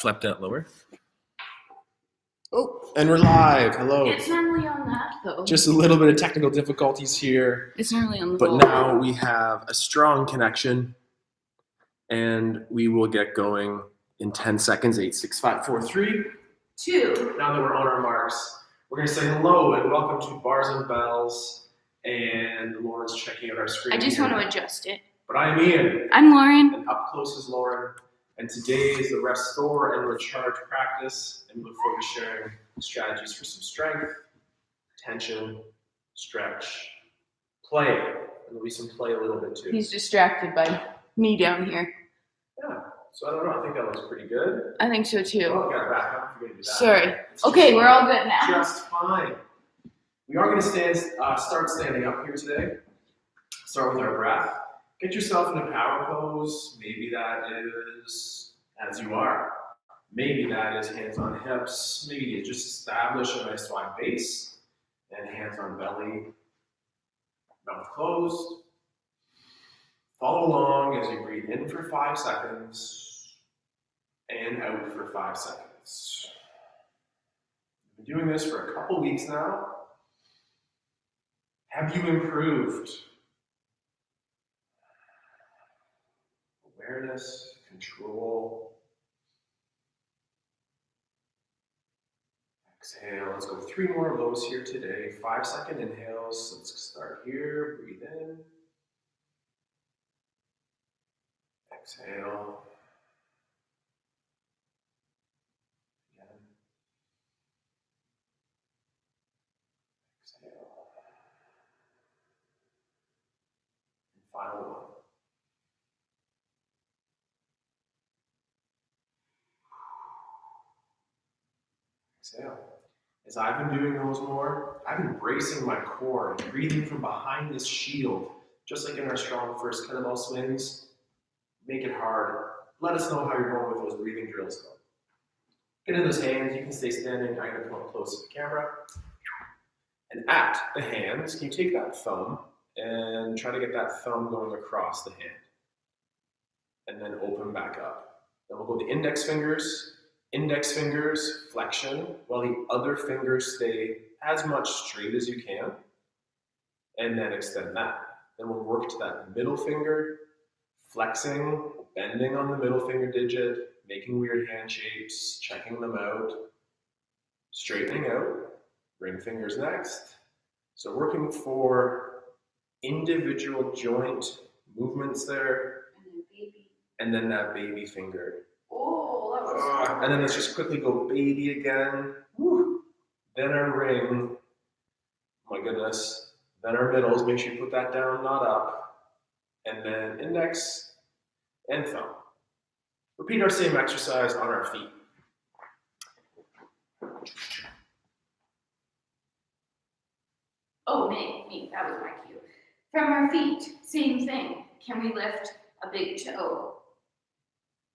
Flap that lower. Oh, And we're live. Hello. it's normally on that though. Just a little bit of technical difficulties here. It's normally on the But whole. now we have a strong connection. And we will get going in 10 seconds. 8, 6, 5, 4, 3, 2. Now that we're on our marks, we're going to say hello and welcome to Bars and Bells. And Lauren's checking out our screen. I just here. want to adjust it. But I'm Ian. I'm Lauren. And up close is Lauren. And today is the Restore and Recharge practice. And we look forward to sharing strategies for some strength, tension, stretch, play. And there'll be some play a little bit too. He's distracted by me down here. Yeah. So I don't know. I think that looks pretty good. I think so too. Oh, got back up. We're gonna do that. Sorry. It's Okay, we're all good now. Just fine. We are going to start standing up here today. Start with our breath. Get yourself in a power pose. Maybe that is as you are. Maybe that is hands on hips. Maybe you just establish a nice wide base and hands on belly, mouth closed. Follow along as you breathe in for 5 seconds and out for 5 seconds. We've been doing this for a couple weeks now. Have you improved? Awareness, control. Exhale. Let's go 3 more of those here today. 5-second inhales. Let's start here. Breathe in. Exhale. Again. Exhale. And final one. Exhale. As I've been doing those more, I've been bracing my core and breathing from behind this shield, just like in our strong first kettlebell swings. Make it hard. Let us know how you're going with those breathing drills though. Get in those hands. You can stay standing. I'm going to come up close to the camera. And at the hands, can you take that thumb and try to get that thumb going across the hand. And then open back up. Then we'll go to index fingers, flexion, while the other fingers stay as much straight as you can. And then extend that. Then we'll work to that middle finger, flexing, bending on the middle finger digit, making weird hand shapes, checking them out, straightening out, ring fingers next. So working for individual joint movements there, and then that baby finger. Oh, that was And then let's just quickly go baby again. Woo. Then our ring. My goodness. Then our middles. Make sure you put that down, not up. And then index and thumb. Repeat our same exercise on our feet. Oh, me. That was my cue. From our feet, same thing. Can we lift a big toe?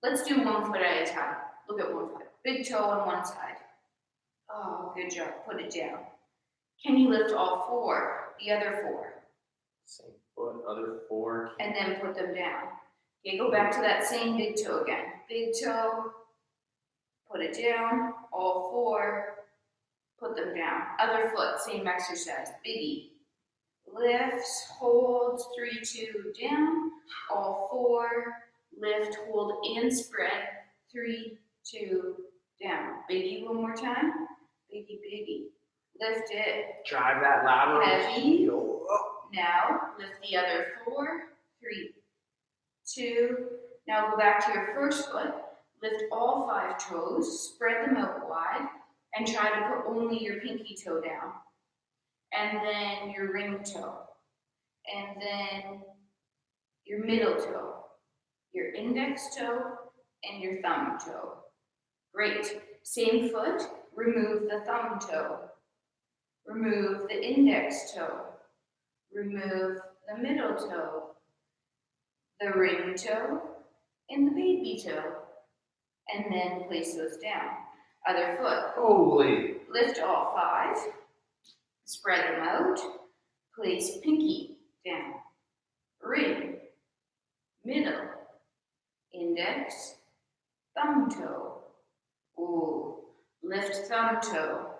Let's do 1 foot at a time. Look at 1 foot. Big toe on one side. Oh, good job. Put it down. Can you lift all 4? The other 4. Same foot, other 4. And then put them down. Okay, go back to that same big toe again. Big toe. Put it down. All 4. Put them down. Other foot, same exercise. Biggie. Lifts, holds, 3, 2, down. All 4. Lift, hold, and spread. 3, 2, down. Biggie one more time. Biggie. Lift it. Drive that lateral. Heavy. Now, lift the other 4. 3, 2. Now go back to your first foot. Lift all 5 toes. Spread them out wide. And try to put only your pinky toe down. And then your ring toe. And then your middle toe. Your index toe and your thumb toe. Great. Same foot, remove the thumb toe. Remove the index toe. Remove the middle toe. The ring toe and the baby toe. And then place those down. Other foot. Holy. Lift all 5. Spread them out. Place pinky down. Ring. Middle. Index. Thumb toe. Lift thumb toe.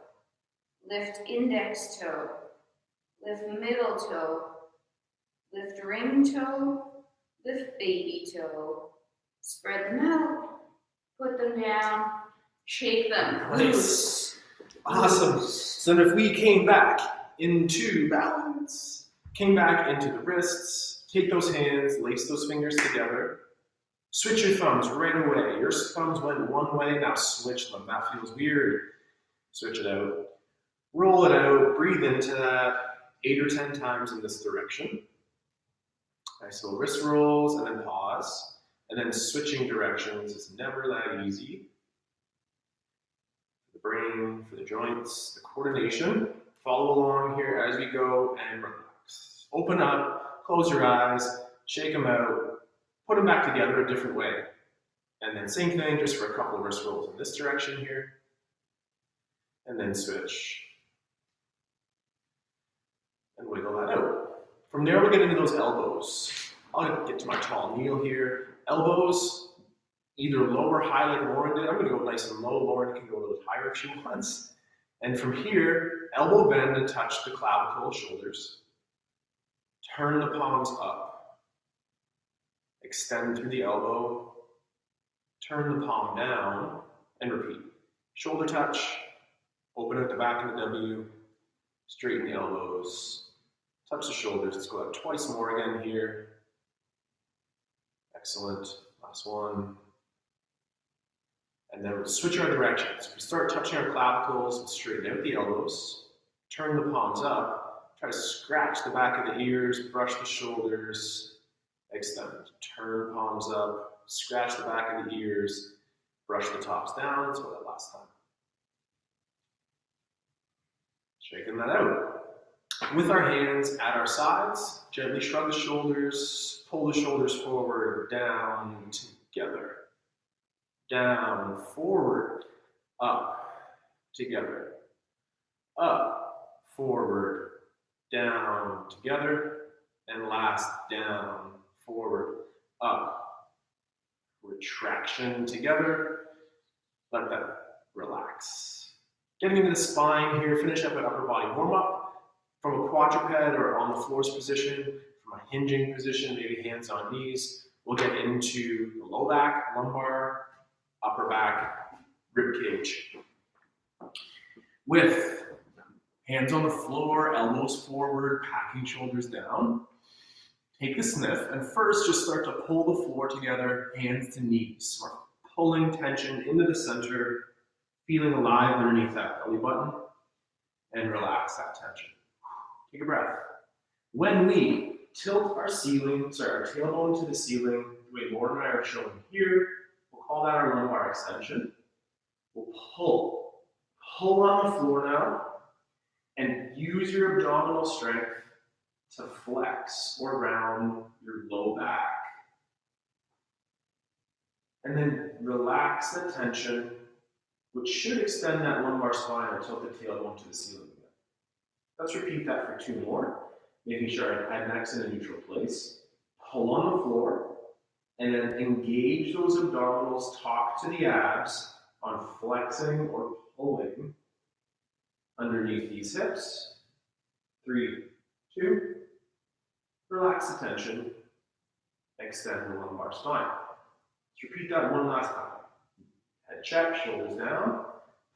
Lift index toe. Lift middle toe. Lift ring toe. Lift baby toe. Spread them out. Put them down. Shake them. Nice. Awesome. So then if we came back into balance, came back into the wrists, take those hands, lace those fingers together, switch your thumbs right away. Your thumbs went one way, now switch them. That feels weird. Switch it out. Roll it out, breathe into that 8 or 10 times in this direction. Nice little wrist rolls and then pause. And then switching directions is never that easy. The brain, for the joints, the coordination. Follow along here as we go and relax. Open up, close your eyes, shake them out, put them back together a different way. And then same thing, just for a couple of wrist rolls in this direction here. And then switch. And wiggle that out. From there, we'll get into those elbows. I'll get to my tall kneel here. Elbows, either low or high like Lauren did. I'm going to go nice and low. Lauren can go a little higher if she wants. And from here, elbow bend and touch the clavicle, shoulders. Turn the palms up. Extend through the elbow. Turn the palm down and repeat. Shoulder touch. Open at the back of the W. Straighten the elbows. Touch the shoulders. Let's go out twice more again here. Excellent. Last one. And then we'll switch our directions. We start touching our clavicles, we'll straighten out the elbows, turn the palms up, try to scratch the back of the ears, brush the shoulders, extend. Turn palms up, scratch the back of the ears, brush the tops down. Let's go that last time. Shaking that out. With our hands at our sides, gently shrug the shoulders, pull the shoulders forward, down, together. Down, forward, up, together. Up, forward, down, together. And last, down, forward, up. Retraction together. Let that relax. Getting into the spine here, finish up an upper body warm-up. From a quadruped or on the floor's position, from a hinging position, maybe hands on knees, we'll get into the low back, lumbar, upper back, rib cage. With hands on the floor, elbows forward, packing shoulders down. Take a sniff, and first just start to pull the floor together, hands to knees. We're pulling tension into the center, feeling alive underneath that belly button, and relax that tension. Take a breath. When we tilt our tailbone to the ceiling, the way Lauren and I are showing here, we'll call that our lumbar extension. We'll pull. Pull on the floor now, and use your abdominal strength to flex or round your low back. And then relax the tension, which should extend that lumbar spine or tilt the tailbone to the ceiling again. Let's repeat that for 2 more, making sure our head neck's in a neutral place. Pull on the floor, and then engage those abdominals, talk to the abs on flexing or pulling underneath these hips. 3, 2, relax the tension, extend the lumbar spine. Let's repeat that one last time. Head check, shoulders down,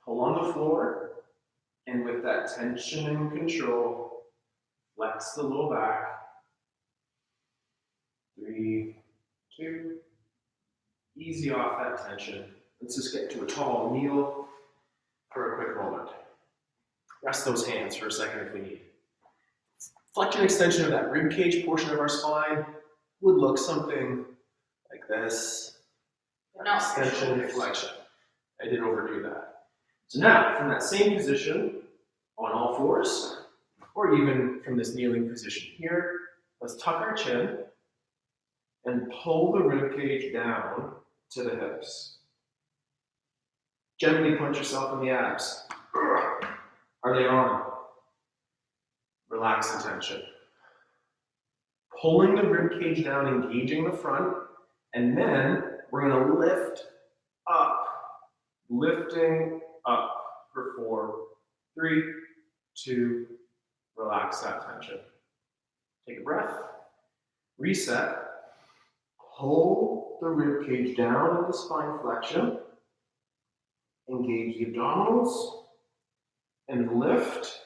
pull on the floor, and with that tension and control, flex the low back. 3, 2, easy off that tension. Let's just get to a tall kneel for a quick moment. Rest those hands for a second if we need. Flexion extension of that rib cage portion of our spine would look something like this. Extension, flexion. I didn't overdo that. So now, from that same position, on all fours, or even from this kneeling position here, let's tuck our chin and pull the rib cage down to the hips. Gently punch yourself in the abs. Are they on? Relax the tension. Pulling the rib cage down, engaging the front, and then we're going to lift up, lifting up for 4, 3, 2, relax that tension. Take a breath, reset, pull the rib cage down with the spine flexion, engage the abdominals, and lift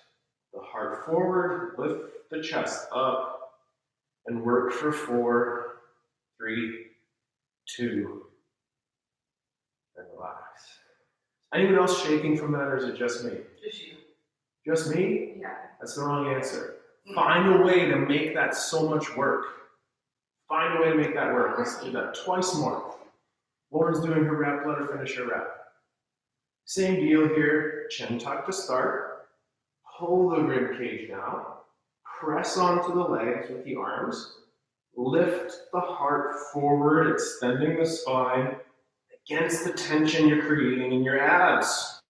the heart forward, lift the chest up, and work for 4, 3, 2, and relax. Anyone else shaking from that, or is it just me? Just you. Just me? Yeah. That's the wrong answer. Find a way to make that so much work. Find a way to make that work. Let's do that twice more. Lauren's doing her rep, let her finish her rep. Same deal here, chin tuck to start. Pull the rib cage down. Press onto the legs with the arms. Lift the heart forward, extending the spine against the tension you're creating in your abs.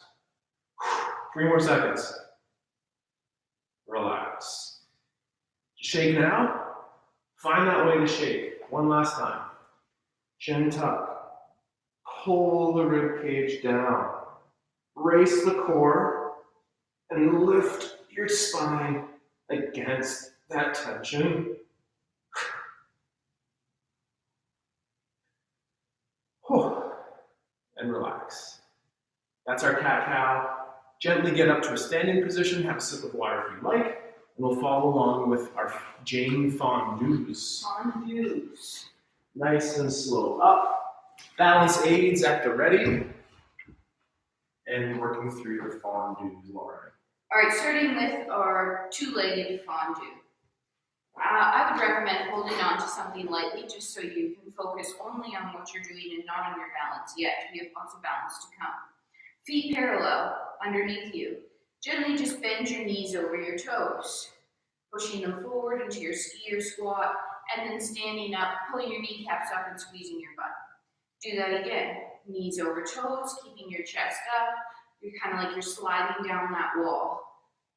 3 more seconds. Relax. Shake now. Find that way to shake. One last time. Chin tuck. Pull the rib cage down. Brace the core and lift your spine against that tension. And relax. That's our cat-cow. Gently get up to a standing position, have a sip of water if you like, and we'll follow along with our Jane fondues. Fondues. Nice and slow up. Balance aids at the ready. And working through your fondues, Lauren. All right, starting with our two-legged fondue. I would recommend holding on to something lightly just so you can focus only on what you're doing and not on your balance yet. We have lots of balance to come. Feet parallel underneath you. Gently just bend your knees over your toes, pushing them forward into your skier squat, and then standing up, pulling your kneecaps up and squeezing your butt. Do that again. Knees over toes, keeping your chest up. You're kind of like you're sliding down that wall.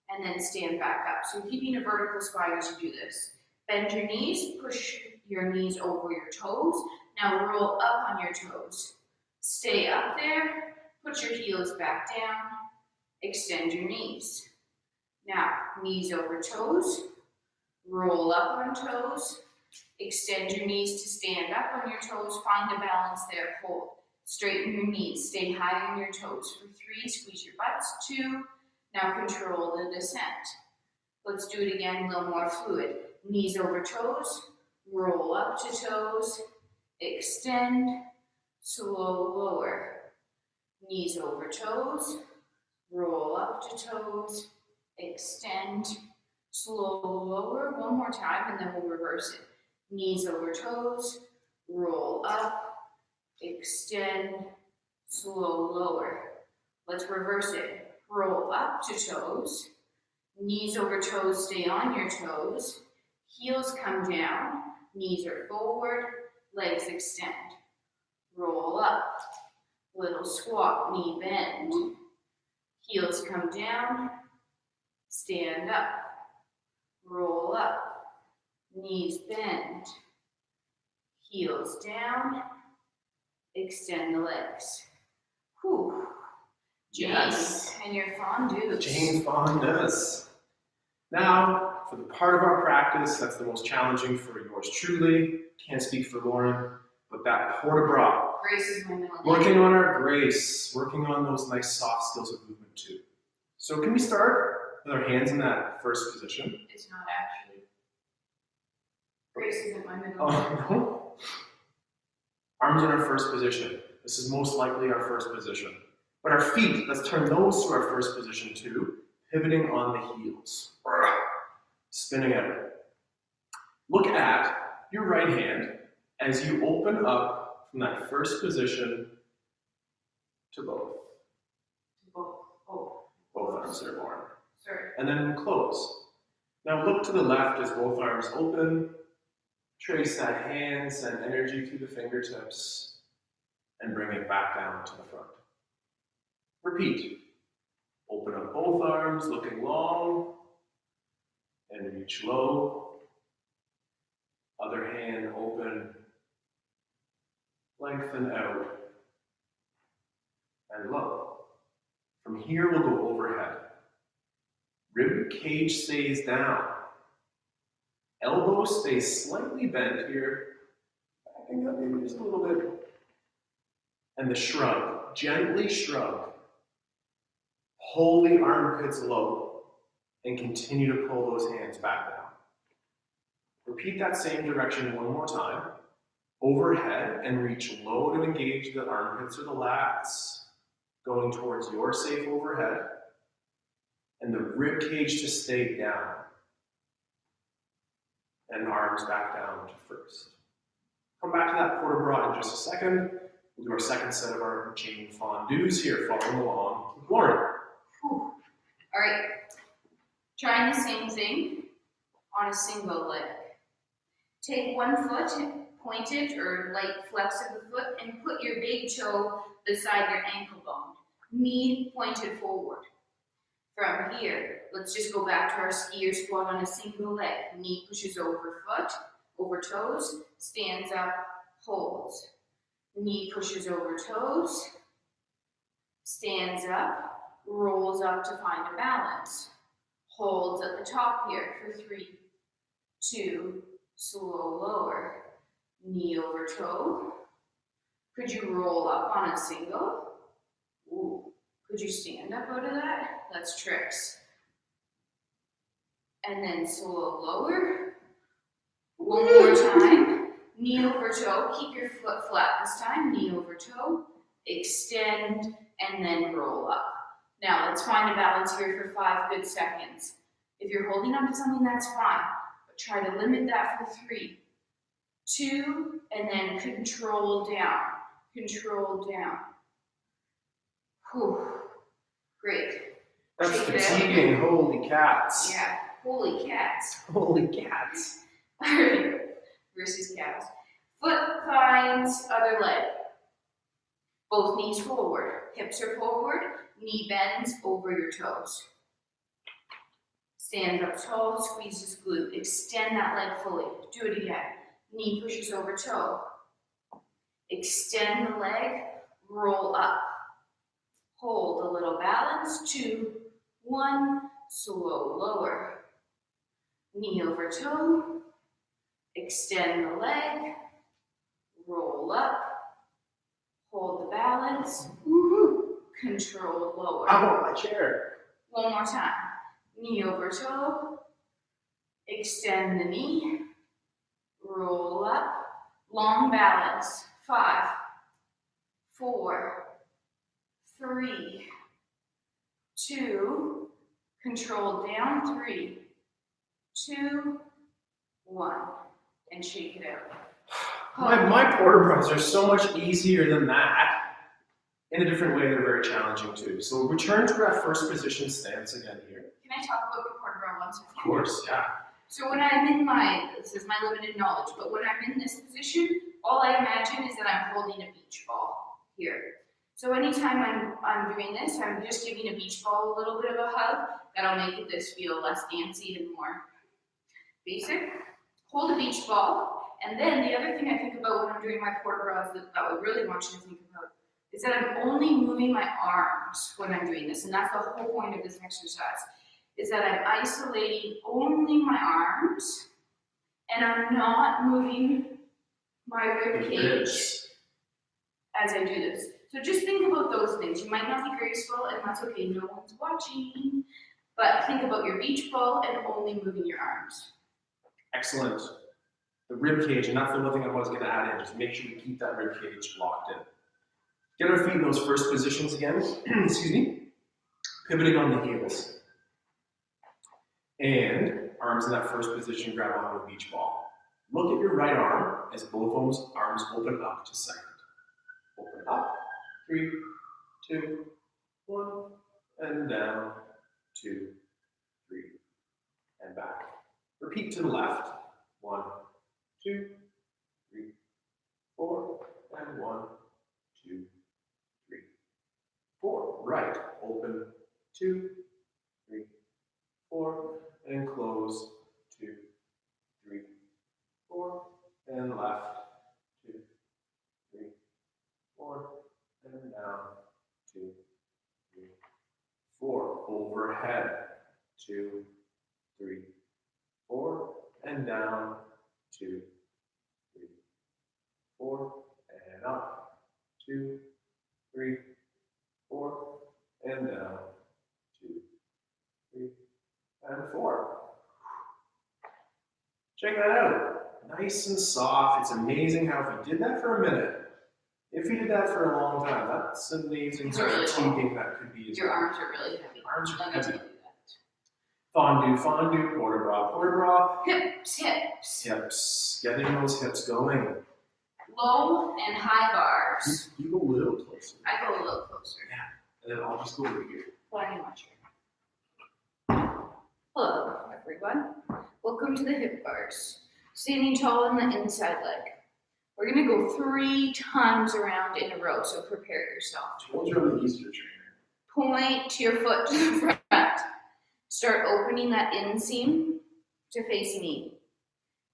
And then stand back up. So keeping a vertical spine as you do this. Bend your knees, push your knees over your toes. Now roll up on your toes. Stay up there, put your heels back down, extend your knees. Now, knees over toes, roll up on toes, extend your knees to stand up on your toes, find a balance there, hold. Straighten your knees, stay high on your toes. For 3, squeeze your butts. 2, now control the descent. Let's do it again, a little more fluid. Knees over toes, roll up to toes, extend, slow lower. Knees over toes, roll up to toes, extend, slow lower. One more time and then we'll reverse it. Knees over toes, roll up, extend, slow lower. Let's reverse it. Roll up to toes, knees over toes, stay on your toes, heels come down, knees are forward, legs extend. Roll up, little squat, knee bend. Heels come down, stand up. Roll up, knees bend. Heels down, extend the legs. Whew. Yes. Jane and your fondues. Jane fondues. Now, for the part of our practice that's the most challenging for yours truly, can't speak for Lauren, but that port de bras. Grace is my middle name. Working on our grace, working on those nice soft skills of movement too. So can we start with our hands in that first position? It's not actually. Grace isn't my middle name. Oh, no. Arms in our first position. This is most likely our first position. But our feet, let's turn those to our first position too, pivoting on the heels. Spinning out. Look at your right hand as you open up from that first position to both. Both arms are born. Sorry. And then close. Now look to the left as both arms open. Trace that hand, send energy through the fingertips, and bring it back down to the front. Repeat. Open up both arms, looking long, and reach low. Other hand open, lengthen out, and low. From From here, we'll go overhead. Rib cage stays down. Elbow stays slightly bent here. Backing up maybe just a little bit. And the shrug, gently shrug. Hold the armpits low and continue to pull those hands back down. Repeat that same direction one more time. Overhead and reach low to engage the armpits or the lats. Going towards your safe overhead. And the rib cage to stay down. And arms back down to first. Come back to that port de bras in just a second. We'll do our second set of our chain fondues here, following along with Lauren. All right, trying the same thing on a single leg. Take one foot, pointed or light flex of the foot, and put your big toe beside your ankle bone. Knee pointed forward. From here, let's just go back to our skier squat on a single leg. Knee pushes over foot, over toes, stands up, holds. Knee pushes over toes, stands up, rolls up to find a balance. Holds at the top here for 3, 2, slow lower. Knee over toe. Could you roll up on a single? Ooh. Could you stand up out of that? That's tricks. And then slow lower. One more time. Knee over toe. Keep your foot flat this time. Knee over toe. Extend and then roll up. Now let's find a balance here for 5 good seconds. If you're holding on to something, that's fine. But try to limit that for 3, 2, and then control down. Control down. Whew. Great. That's fatiguing, holy cats. Yeah, holy cats. Holy cats. Alright, versus cows. Foot finds other leg. Both knees forward. Hips are forward. Knee bends over your toes. Stand up tall, squeezes glute. Extend that leg fully. Do it again. Knee pushes over toe. Extend the leg, roll up. Hold a little balance, 2, 1, slow lower. Knee over toe, extend the leg, roll up, hold the balance, control lower. I want my chair. One more time. Knee over toe, extend the knee, roll up, long balance, 5, 4, 3, 2, control down, 3, 2, 1, and shake it out. My port de bras are so much easier than that. In a different way, they're very challenging too. So we'll return to our first position stance again here. Can I talk about the port de bras once? Of course, yeah. So when I'm in this is my limited knowledge, but when I'm in this position, all I imagine is that I'm holding a beach ball here. So anytime I'm doing this, I'm just giving a beach ball a little bit of a hug. That'll make this feel less dancey and more basic. Hold a beach ball, and then the other thing I think about when I'm doing my port de bras that I would really want you to think about is that I'm only moving my arms when I'm doing this, and that's the whole point of this exercise, is that I'm isolating only my arms, and I'm not moving my rib cage as I do this. So just think about those things. You might not be graceful, and that's okay, no one's watching, but think about your beach ball and only moving your arms. Excellent. The rib cage, and that's the one thing I was going to add in, just make sure we keep that rib cage locked in. Get our feet in those first positions again, excuse me, pivoting on the heels. And arms in that first position, grab onto a beach ball. Look at your right arm as both arms open up to second. Open up, 3, 2, 1, and down, 2, 3, and back. Repeat to the left, 1, 2, 3, 4, and 1, 2, 3, 4. Right, open, 2, 3, 4, and close, 2, 3, 4, and left, 2, 3, 4, and down, 2, 3, overhead. 2, 3, 4, and down. 2, 3, 4, and up. 2, 3, 4, and down. 2, 3, and 4. Check that out. Nice and soft. It's amazing how if you did that for a minute, if you did that for a long time, that's amazing how fatiguing that could be as well. Your arms are really heavy. Arms are Let me heavy. tell you that. Fondue, fondue, port de bras. Hips, hips. Hips. Getting those hips going. Low and high bars. You go a little closer. I go a little closer. And then I'll just go over here. Flying watcher. Hello, everyone. Welcome to the hip bars. Standing tall in the inside leg. We're going to go 3 times around in a row, so prepare yourself. Told you I'm the easier trainer. Point your foot to the front. Start opening that inseam to face knee.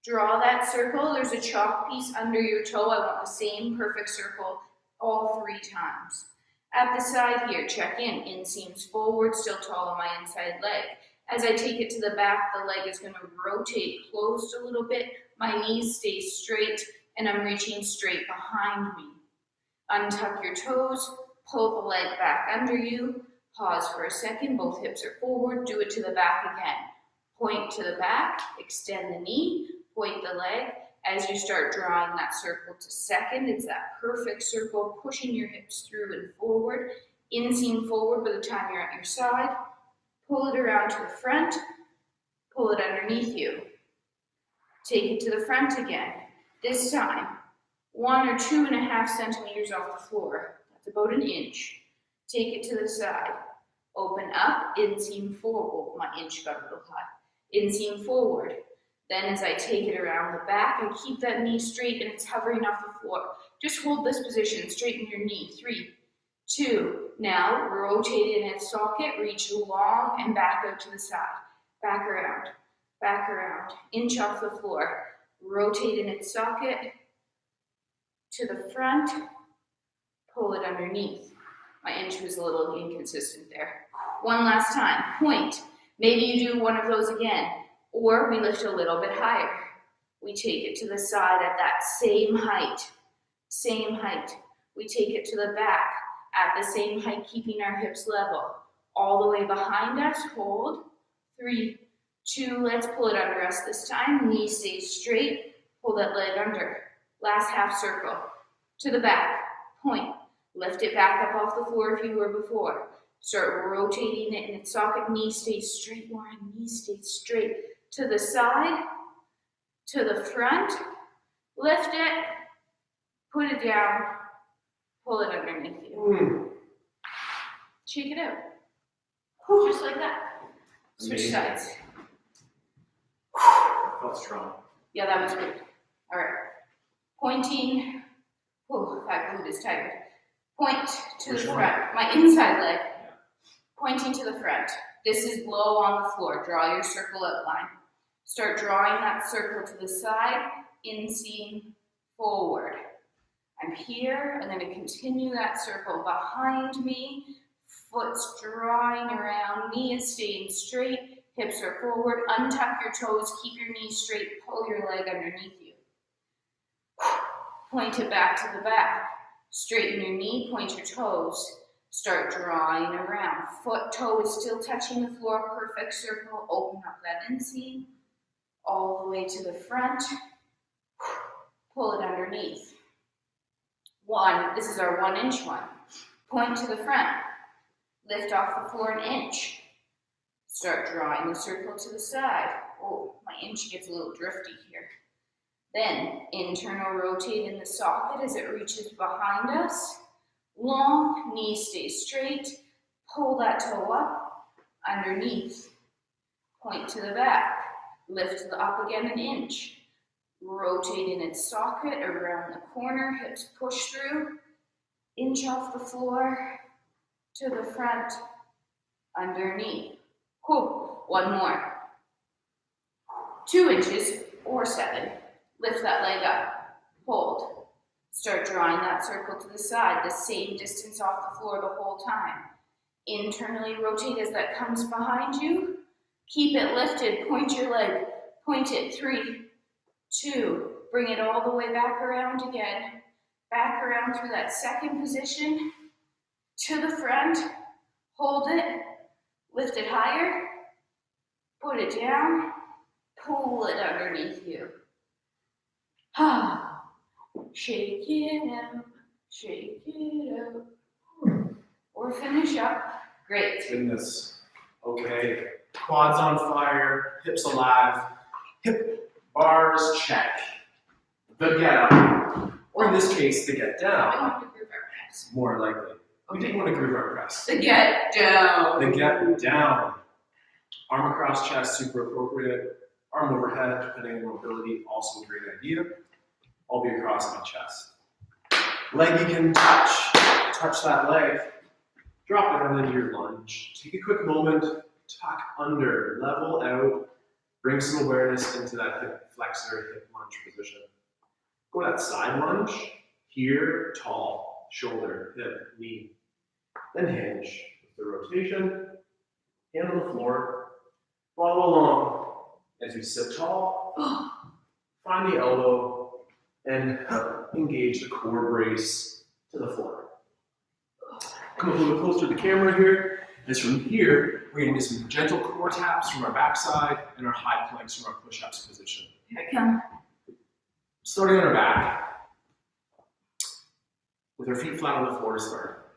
Draw that circle. There's a chalk piece under your toe. I want the same perfect circle all 3 times. At the side here, check in. Inseams forward, still tall on my inside leg. As I take it to the back, the leg is going to rotate closed a little bit. My knees stay straight, and I'm reaching straight behind me. Untuck your toes, pull the leg back under you. Pause for a second, both hips are forward. Do it to the back again. Point to the back, extend the knee, point the leg. As you start drawing that circle to second, it's that perfect circle, pushing your hips through and forward. Inseam forward by the time you're at your side. Pull it around to the front, pull it underneath you. Take it to the front again. This time, 1 or 2.5 centimeters off the floor. That's about 1 inch. Take it to the side. Open up, inseam forward. Oh, my inch got a little high. Inseam forward. Then as I take it around the back, I keep that knee straight and it's hovering off the floor. Just hold this position, straighten your knee. 3, 2. Now rotate in its socket, reach long and back out to the side. Back around, inch off the floor. Rotate in its socket to the front, pull it underneath. My inch was a little inconsistent there. One last time, point. Maybe you do one of those again, or we lift a little bit higher. We take it to the side at that same height. We take it to the back at the same height, keeping our hips level. All the way behind us, hold. 3, 2, let's pull it under us this time. Knee stays straight, pull that leg under. Last half circle. To the back, point. Lift it back up off the floor if you were before. Start rotating it in its socket. Knee stays straight, Lauren. Knee stays straight. To the side, to the front. Lift it, put it down, pull it underneath you. Shake it out. Just like that. Switch sides. That felt strong. Yeah, that was good. All right. Pointing. Oh, that glute is tired. Point to the front. My inside leg. Pointing to the front. This is low on the floor. Draw your circle outline. Start drawing that circle to the side. Inseam forward. I'm here. I'm going to continue that circle behind me. Foot's drawing around. Knee is staying straight. Hips are forward. Untuck your toes. Keep your knees straight. Pull your leg underneath you. Point it back to the back. Straighten your knee. Point your toes. Start drawing around. Foot, toe is still touching the floor. Perfect circle. Open up that inseam. All the way to the front. Pull it underneath. 1. This is our 1 inch one. Point to the front. Lift off the floor 1 inch. Start drawing the circle to the side. Oh, my inch gets a little drifty here. Then, internal rotate in the socket as it reaches behind us. Long, knee stays straight. Pull that toe up, underneath. Point to the back. Lift up again 1 inch. Rotate in its socket around the corner. Hips push through. Inch off the floor. To the front. Underneath. Whew. 1 more. 2 inches or 7. Lift that leg up. Hold. Start drawing that circle to the side, the same distance off the floor the whole time. Internally rotate as that comes behind you. Keep it lifted, point your leg, point it, 3, 2, bring it all the way back around again. Back around through that second position, to the front, hold it, lift it higher, put it down, pull it underneath you. Shake it up, shake it up. Or finish up. Great. Goodness. Okay. Quads on fire, hips alive, hip bars check. The get up, or in this case, the get We don't down, have to group our press. more likely. We didn't want to groove our press. The get down. The get down. Arm across chest, super appropriate. Arm overhead, depending on mobility, also a great idea. I'll be across my chest. Leg you can touch that leg. Drop down into your lunge. Take a quick moment, tuck under, level out, bring some awareness into that hip flexor, hip lunge position. Go to that side lunge, here, tall, shoulder, hip, knee. Then hinge with the rotation, hand on the floor, follow along as you sit tall, find the elbow, and engage the core brace to the floor. Come a little closer to the camera here, as from here, we're going to do some gentle core taps from our backside and our high planks from our push-ups position. Here I come. Starting on our back, with our feet flat on the floor to start.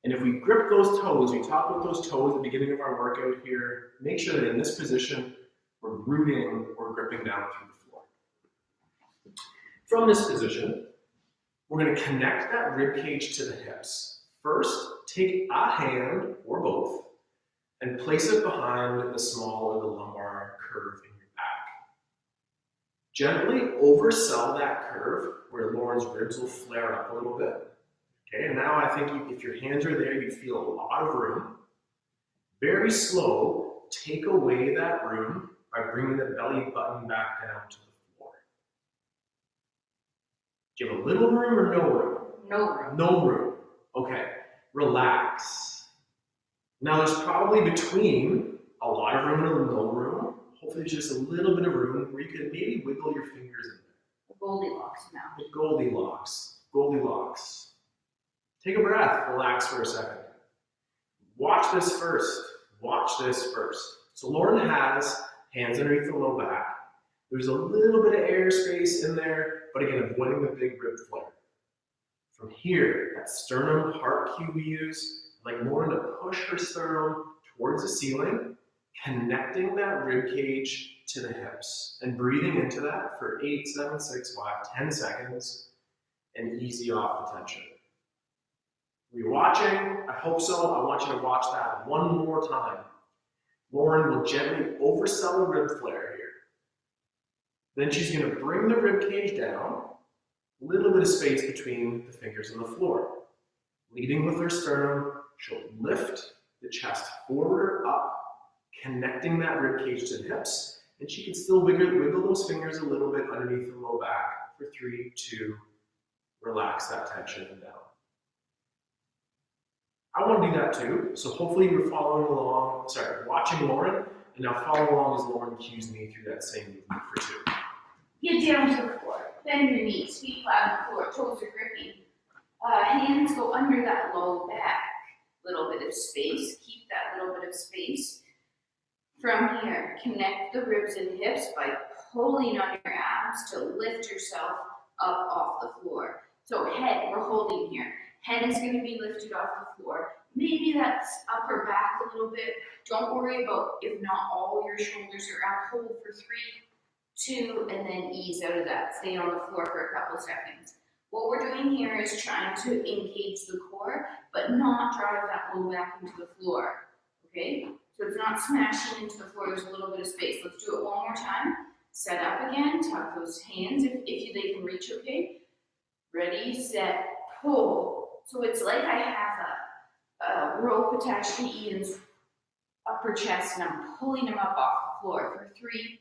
And if we grip those toes, we talk about those toes at the beginning of our workout here, make sure that in this position, we're rooting or gripping down through the floor. From this position, we're going to connect that rib cage to the hips. First, take a hand, or both, and place it behind the small or the lumbar curve in your back. Gently oversell that curve where Lauren's ribs will flare up a little bit. Okay, and now I think if your hands are there, you feel a lot of room. Very slow, take away that room by bringing the belly button back down to the floor. Do you have a little room or no room? No room. No room. Okay, relax. Now there's probably between a lot of room and no room. Hopefully there's just a little bit of room where you can maybe wiggle your fingers in there. Goldilocks now. The Goldilocks. Goldilocks. Take a breath, relax for a second. Watch this first. Watch this first. So Lauren has hands underneath the low back. There's a little bit of air space in there, but again, avoiding the big rib flare. From here, that sternum heart cue we use, I'd like Lauren to push her sternum towards the ceiling, connecting that rib cage to the hips, and breathing into that for 8, 7, 6, 5, 10 seconds, and easy off the tension. Are you watching? I hope so. I want you to watch that one more time. Lauren will gently oversell a rib flare here. Then she's going to bring the rib cage down, a little bit of space between the fingers and the floor. Leading with her sternum, she'll lift the chest forward or up, connecting that rib cage to the hips, and she can still wiggle those fingers a little bit underneath the low back for 3, 2, relax that tension and down. I want to do that too, so hopefully you're following along, watching Lauren, and now follow along as Lauren cues me through that same movement for 2. Get down to the floor. Bend your knees, feet flat on the floor, toes are gripping. Hands go under that low back. Little bit of space, keep that little bit of space. From here, connect the ribs and hips by pulling on your abs to lift yourself up off the floor. So head, we're holding here. Head is going to be lifted off the floor. Maybe that's upper back a little bit. Don't worry about if not all your shoulders are up. Hold for 3, 2, and then ease out of that. Stay on the floor for a couple seconds. What we're doing here is trying to engage the core, but not drive that low back into the floor. Okay? So it's not smashing into the floor. There's a little bit of space. Let's do it one more time. Set up again. Tuck those hands if they can reach. Okay? Ready, set, pull. So it's like I have a rope attached to Ian's upper chest, and I'm pulling him up off the floor for 3,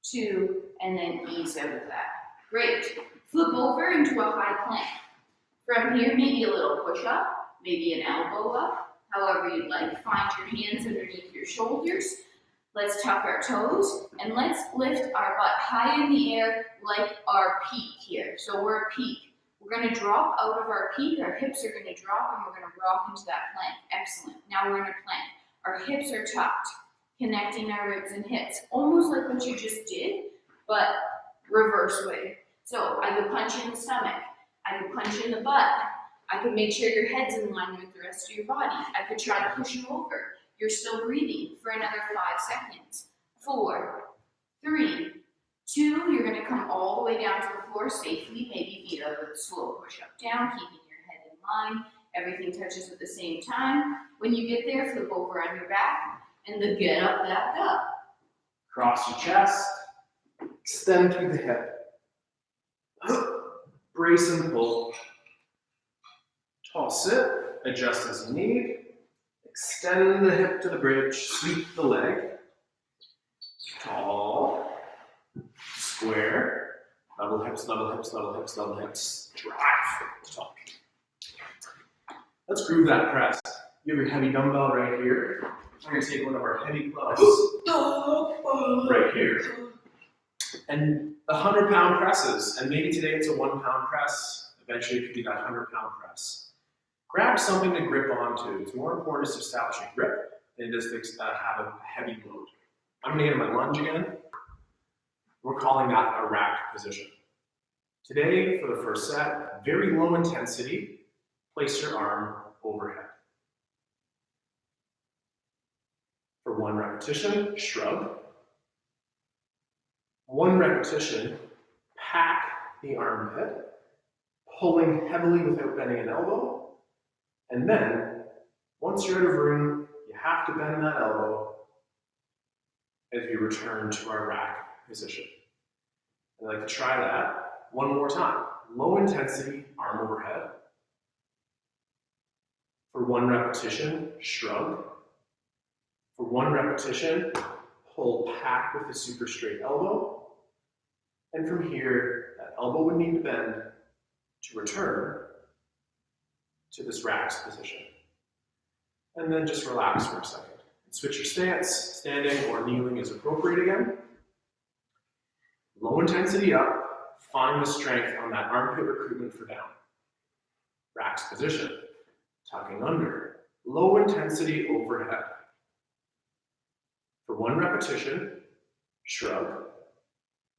2, and then ease out of that. Great. Flip over into a high plank. From here, maybe a little push up, maybe an elbow up. however you'd like. Find your hands underneath your shoulders. Let's tuck our toes, and let's lift our butt high in the air like our peak here. So we're peak. We're gonna drop out of our peak, our hips are gonna drop, and we're gonna rock into that plank. Excellent. Now we're in a plank. Our hips are tucked, connecting our ribs and hips, almost like what you just did, but reverse way. So I could punch in the stomach, I could punch in the butt, I could make sure your head's in line with the rest of your body. I could try to push you over. You're still breathing for another 5 seconds. 4, 3, 2, you're gonna come all the way down to the floor safely, maybe via a slow push up down, keeping your head in line. Everything touches at the same time. When you get there, flip over on your back and then get up, back up. Cross your chest, extend through the hip. Brace and pull. Tall sit, adjust as you need. Extend the hip to the bridge, sweep the leg. Tall, square, level hips, level hips, level hips, level hips. Drive to tall. Let's groove that press. You have your heavy dumbbell right here. I'm going to take one of our heavy clubs right here. And 100-pound presses. And maybe today it's a 1-pound press. Eventually it could be that 100-pound press. Grab something to grip onto. It's more important to establish a grip than it is to have a heavy load. I'm going to get in my lunge again. We're calling that a rack position. Today, for the first set, very low intensity, place your arm overhead. For 1 repetition, shrug. 1 repetition, pack the armpit, pulling heavily without bending an elbow. And then, once you're out of room, you have to bend that elbow as we return to our rack position. I'd like to try that one more time. Low intensity, arm overhead. For 1 repetition, shrug. For 1 repetition, pull pack with a super straight elbow. And from here, that elbow would need to bend to return to this racks position. And then just relax for a second. Switch your stance, standing or kneeling is appropriate again. Low intensity up, find the strength on that armpit recruitment for down. Racks position, tucking under, low intensity overhead. For 1 repetition, shrug.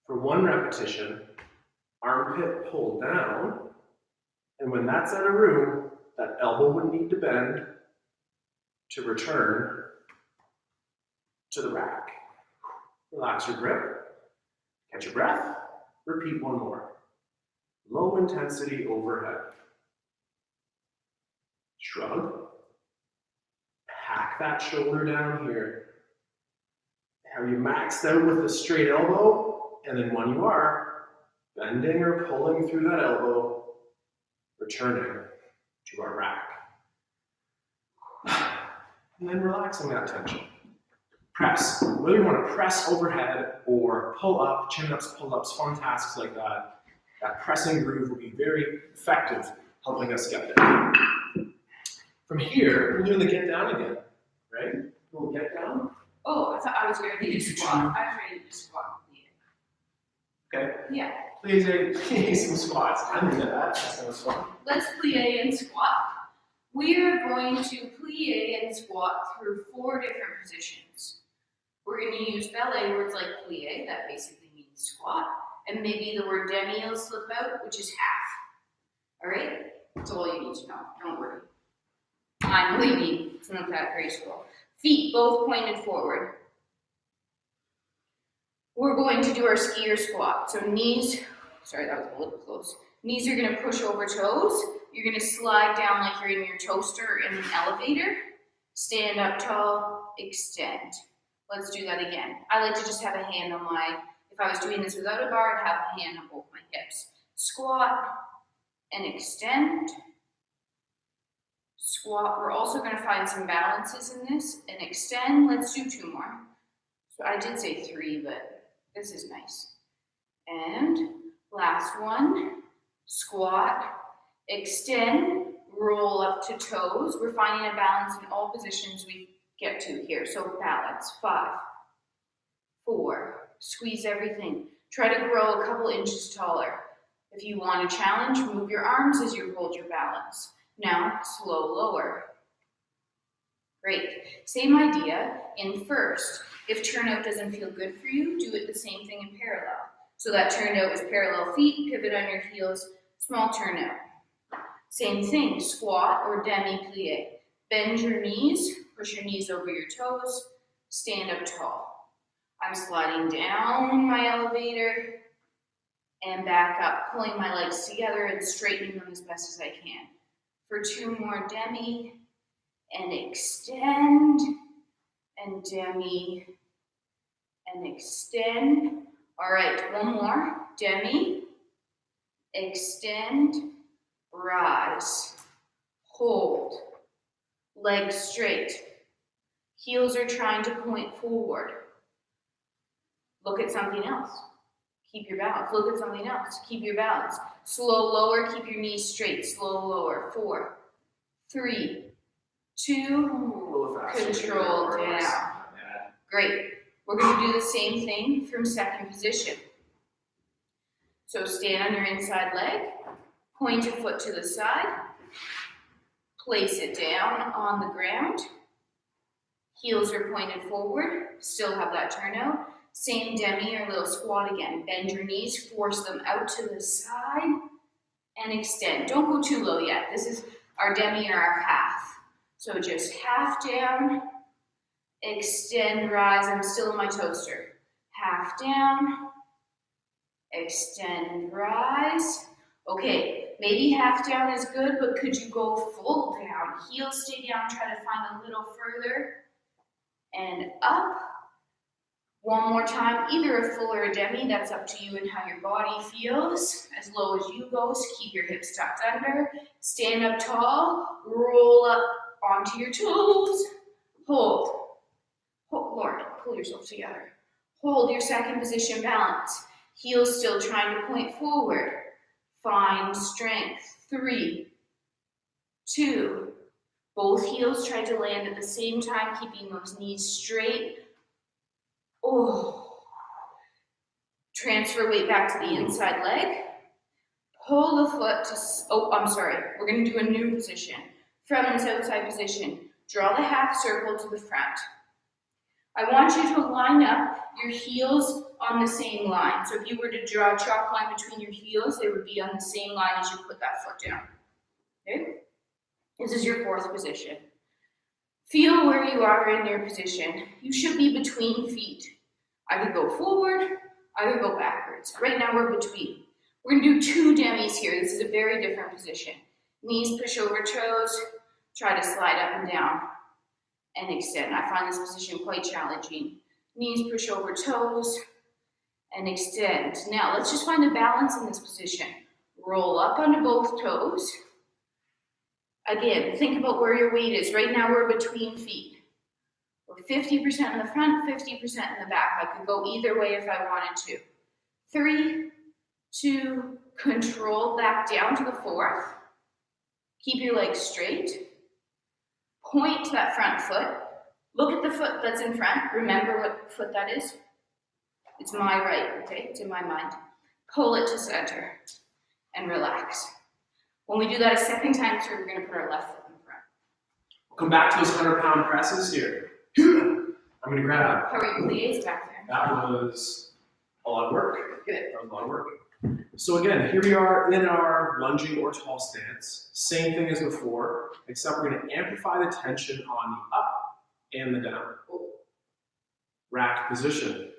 For 1 repetition, armpit pull down, and when that's out of room, that elbow would need to bend to return to the rack. Relax your grip, catch your breath, repeat 1 more. Low intensity overhead. Shrug, pack that shoulder down here. Have you maxed out with a straight elbow? And then when you are, bending or pulling through that elbow, returning to our rack. And then relaxing that tension. Press. Whether you want to press overhead or pull up, chin-ups, pull-ups, fun tasks like that, that pressing groove will be very effective helping us get there. From here, we're doing the get down again, right? We'll get down. Oh, I thought I was ready to squat. I was ready to squat. Okay. Yeah. Plie some squats. I'm into that. That sounds fun. Let's plie and squat. We are going to plie and squat through 4 different positions. We're going to use ballet words like plie, that basically means squat, and maybe the word demi will slip out, which is half. All right? That's all you need to know. Don't worry. I'm leaving. It's not that graceful. Feet both pointed forward. We're going to do our skier squat. So knees, sorry, that was a little close. Knees are going to push over toes. You're going to slide down like you're in your toaster in an elevator. Stand up tall, extend. Let's do that again. I like to just have a hand on my, if I was doing this without a bar, I'd have a hand on both my hips. Squat and extend. Squat. We're also going to find some balances in this. And extend. Let's do 2 more. So I did say 3, but this is nice. And last one. Squat, extend, roll up to toes. We're finding a balance in all positions we get to here. So balance, 5, 4, squeeze everything. Try to grow a couple inches taller. If you want a challenge, move your arms as you hold your balance. Now, slow lower. Great. Same idea in first. If turnout doesn't feel good for you, do it the same thing in parallel. So that turnout is parallel feet, pivot on your heels, small turnout. Same thing, squat or demi-plie. Bend your knees, push your knees over your toes, stand up tall. I'm sliding down my elevator and back up, pulling my legs together and straightening them as best as I can. For 2 more demi, and extend, and demi, and extend. All right, 1 more, demi, extend, rise, hold, legs straight. Heels are trying to point forward. Look at something else. Keep your balance. Look at something else. Keep your balance. Slow lower, keep your knees straight. Slow lower. 4, 3, 2, control down. Great. We're going to do the same thing from second position. So stand on your inside leg, point a foot to the side, place it down on the ground. Heels are pointed forward, still have that turnout. Same demi or little squat again. Bend your knees, force them out to the side, and extend. Don't go too low yet. This is our demi or our half. So just half down, extend, rise. I'm still in my toaster. Half down, extend, rise. Okay, maybe half down is good, but could you go full down? Heels stay down, try to find a little further. And up. 1 more time, either a full or a demi, that's up to you and how your body feels. As low as you go, so keep your hips tucked under. Stand up tall, roll up onto your toes. Hold. Lord, pull yourself together. Hold your second position balance. Heels still trying to point forward. Find strength. 3, 2. Both heels try to land at the same time, keeping those knees straight. Oh. Transfer weight back to the inside leg. Pull the foot to, we're going to do a new position. From this outside position, draw the half circle to the front. I want you to line up your heels on the same line. So if you were to draw a chalk line between your heels, they would be on the same line as you put that foot down. Okay? This is your fourth position. Feel where you are in your position. You should be between feet. I could go forward, I could go backwards. Right now we're between. We're gonna do 2 demis here. This is a very different position. Knees push over toes, try to slide up and down and extend. I find this position quite challenging. Knees push over toes and extend. Now let's just find a balance in this position. Roll up onto both toes. Again, think about where your weight is. Right now we're between feet. We're 50% in the front, 50% in the back. I could go either way if I wanted to. 3, 2, control, back down to the fourth. Keep your legs straight. Point to that front foot. Look at the foot that's in front. Remember what foot that is? It's my right, okay? It's in my mind. Pull it to center and relax. When we do that a second time through, we're going to put our left foot in front. We'll come back to those 100-pound presses here. I'm going to grab. How are your plies back there? That was a lot of work. Good. That was a lot of work. So again, here we are in our lunging or tall stance. Same thing as before, except we're going to amplify the tension on the up and the down. Rack position.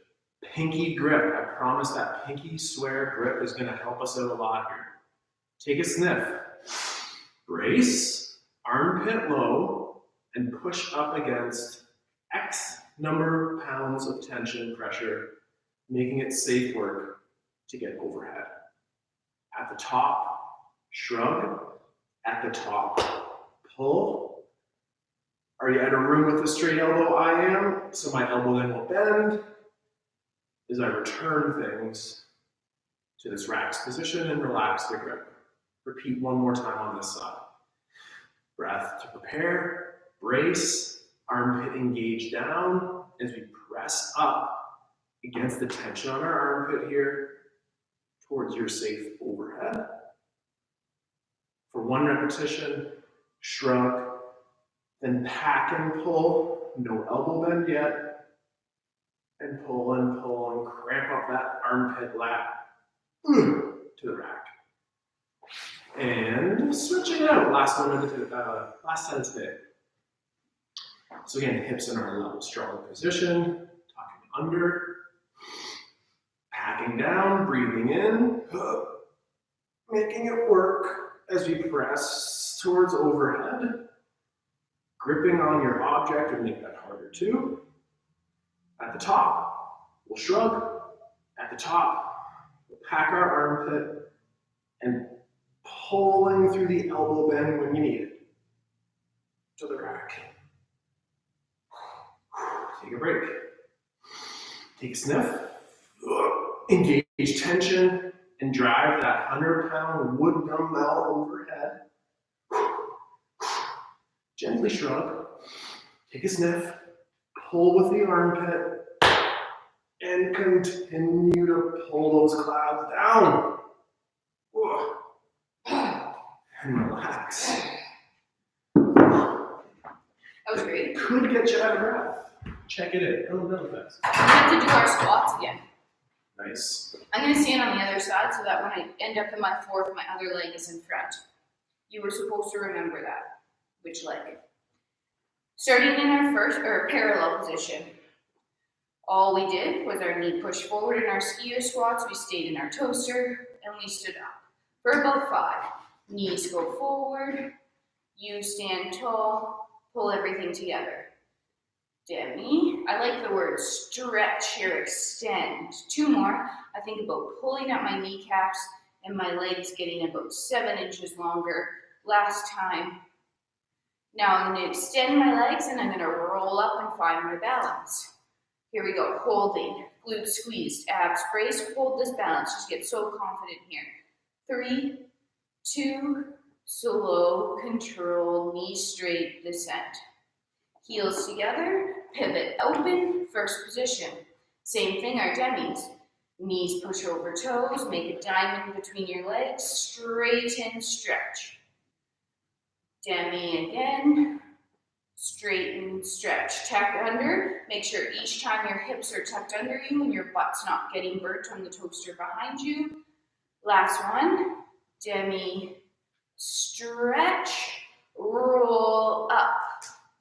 Pinky grip. I promise that pinky swear grip is going to help us out a lot here. Take a sniff. Brace, armpit low, and push up against X number of pounds of tension, pressure, making it safe work to get overhead. At the top, shrug. At the top, pull. Are you at a room with a straight elbow? I am, so my elbow then will bend as I return things to this racked position and relax the grip. Repeat 1 more time on this side. Breath to prepare, brace, armpit engage down as we press up against the tension on our armpit here towards your safe overhead. For 1 repetition, shrug, then pack and pull, no elbow bend yet, and pull and cramp up that armpit lat to the rack. And switching it out, last 10 today. So again, hips in our level strong position, tucking under, packing down, breathing in, making it work as we press towards overhead, gripping on your object and make that harder too. At the top, we'll shrug. At the top, we'll pack our armpit and pulling through the elbow bend when you need it to the rack. Take a break. Take a sniff. Engage tension and drive that 100-pound wood dumbbell overhead. Gently shrug. Take a sniff. Pull with the armpit and continue to pull those clouds down. And relax. That was great. Could get you out of breath. Check it in. Oh, no, that's. We have to do our squats again. Nice. I'm going to stand on the other side so that when I end up in my fourth, my other leg is in front. You were supposed to remember that. Which leg? Starting in our first, or parallel position. All we did was our knee pushed forward in our skier squats, we stayed in our toaster, and we stood up. For about 5. Knees go forward, you stand tall, pull everything together. Demi, I like the word stretch here, extend. 2 more, I think about pulling up my kneecaps and my legs getting about 7 inches longer. Last time. Now I'm going to extend my legs and I'm going to roll up and find my balance. Here we go, holding, glutes squeezed, abs braced, hold this balance, just get so confident here. 3, 2, slow, control, knees straight, descent. Heels together, pivot, open, first position. Same thing, our demis. Knees push over toes, make a diamond between your legs, straighten, stretch. Demi again, straighten, stretch. Tuck under, make sure each time your hips are tucked under you and your butt's not getting burnt on the toaster behind you. Last one, demi, stretch, roll up.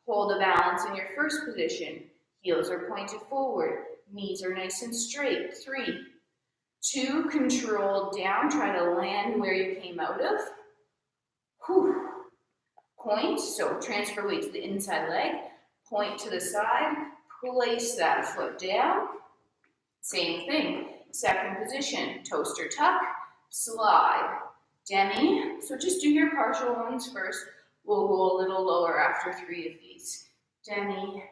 Hold a balance in your first position. Heels are pointed forward. Knees are nice and straight. 3, 2, control down. Try to land where you came out of. Whew. Point, so transfer weight to the inside leg. Point to the side. Place that foot down. Same thing. Second position. Toaster tuck. Slide. Demi. So just do your partial ones first. We'll go a little lower after 3 of these. Demi,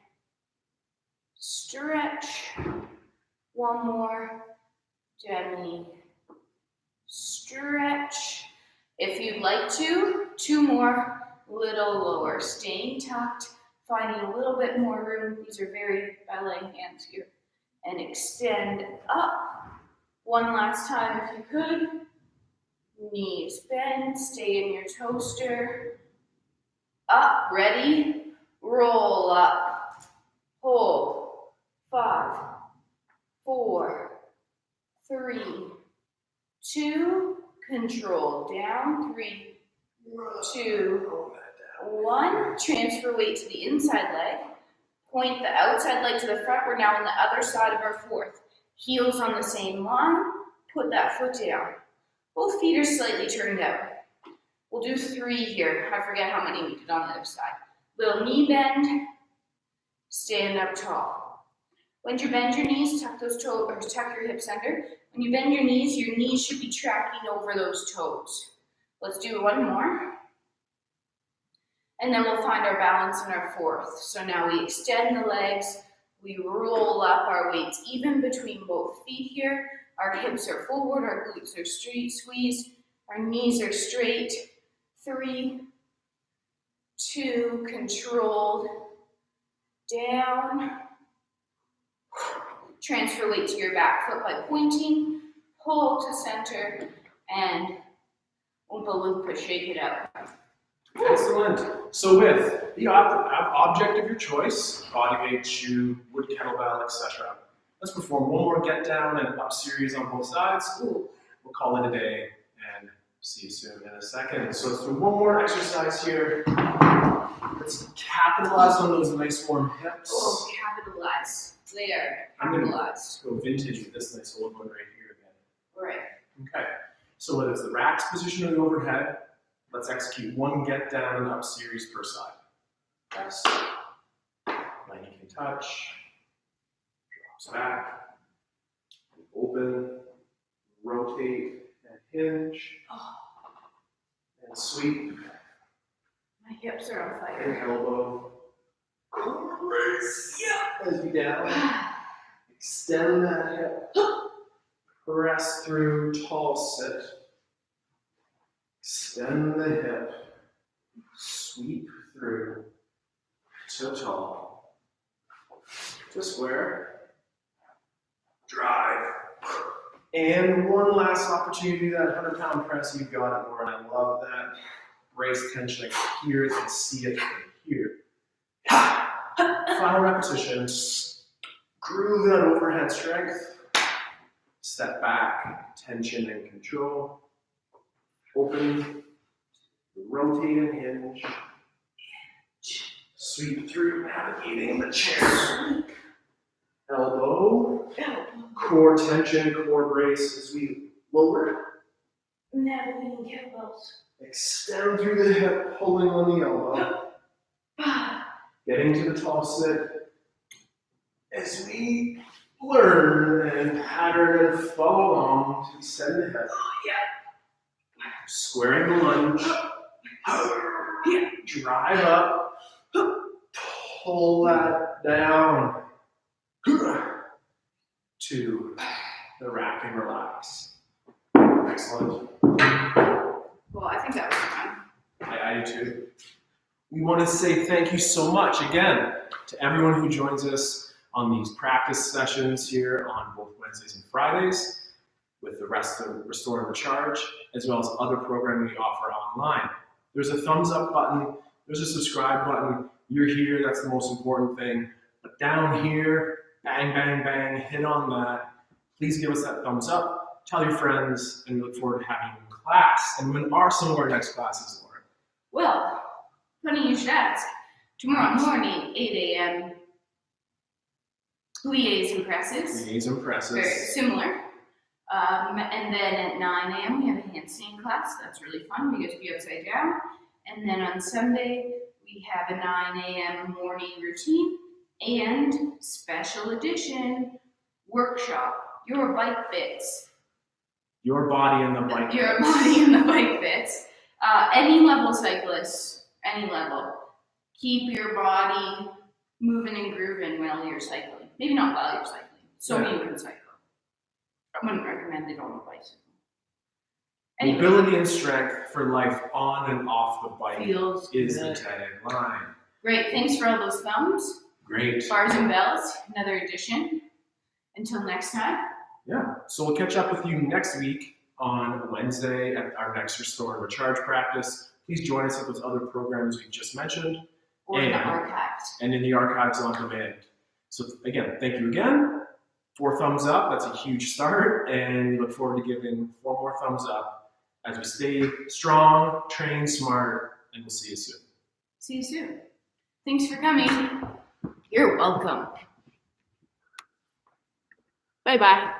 stretch, 1 more, demi, stretch. If you'd like to, 2 more, little lower, staying tucked, finding a little bit more room. These are very ballet hands here. And extend up. 1 last time if you could. Knees bend, stay in your toaster. Up, ready, roll up, hold, 5, 4, 3, 2, control, down, 3, 2, 1, transfer weight to the inside leg, point the outside leg to the front, we're now on the other side of our fourth, heels on the same line, put that foot down, both feet are slightly turned out. We'll do 3 here. I forget how many we did on the other side. Little knee bend, stand up tall. When you bend your knees, tuck those toes, or tuck your hips under. When you bend your knees should be tracking over those toes. Let's do 1 more. And then we'll find our balance in our fourth. So now we extend the legs, we roll up our weights even between both feet here. Our hips are forward, our glutes are straight, squeezed, our knees are straight. 3, 2, controlled, down, transfer weight to your back foot by pointing, pull to center, and Oompa Loompa, shake it out. Excellent. So with the object of your choice, body weight, shoe, wood kettlebell, etc. Let's perform one more get down and up series on both sides. We'll call it a day and see you soon in a second. So let's do one more exercise here. Let's capitalize on those nice warm hips. Oh, capitalize. There, capitalize. Go vintage with this nice old one right here again. Right. Okay. So whether it's the racks position or the overhead, let's execute one get down and up series per side. Press, line you can touch, drops back, open, rotate and hinge, and sweep, My hips are on and fire. elbow, raise as you down, extend that hip, press through, tall sit, extend the hip, sweep through to tall, to square, drive, and one last opportunity, that 100-pound press. You got it, Lauren. I love that. Brace tension. I can hear it and see it from here. Final repetition. Groove that overhead strength. Step back, tension and control. Open, rotate and hinge. Sweep through, navigating the chair. Elbow, core tension, core brace as we lower. Navigating kettlebells. Extend through the hip, pulling on the elbow. Getting to the tall sit. As we learn and pattern and follow along to extend the hip. Squaring the lunge. Drive up. Pull that down. To the rack and relax. Excellent. Well, I think that was fun. I do too. We want to say thank you so much again to everyone who joins us on these practice sessions here on both Wednesdays and Fridays with the Restore and Recharge, as well as other programming we offer online. There's a thumbs up button, there's a subscribe button. You're here, that's the most important thing. But down here, bang, bang, bang, hit on that. Please give us that thumbs up, tell your friends, and we look forward to having you in class. And when are some of our next classes, Lauren? Well, funny you should ask. Tomorrow morning, 8 a.m., plies and presses. Plies and presses. Very similar. And then at 9 a.m. we have a handstand class. That's really fun. We get to be upside down. And then on Sunday, we have a 9 a.m. morning routine and special edition workshop, Your Bike Bits. Your body and the bike Your bits. body and the bike bits. Any level cyclists, any level. Keep your body moving and grooving while you're cycling. Maybe not while you're cycling. So you can cycle. I wouldn't recommend it on a bicycle. Anyway, Mobility and strength for life on and off the bike feels is good. the tagline. Great. Thanks for all those thumbs. Great. Bars and bells. Another edition. Until next time. Yeah. So we'll catch up with you next week on Wednesday at our next Restore and Recharge practice. Please join us at those other programs we just mentioned. Or in the archives. And in the archives on demand. So again, thank you again. 4 thumbs up, that's a huge start, and we look forward to giving 4 more thumbs up as we stay strong, train smart, and we'll see you soon. See you soon. Thanks for coming. You're welcome. Bye-bye.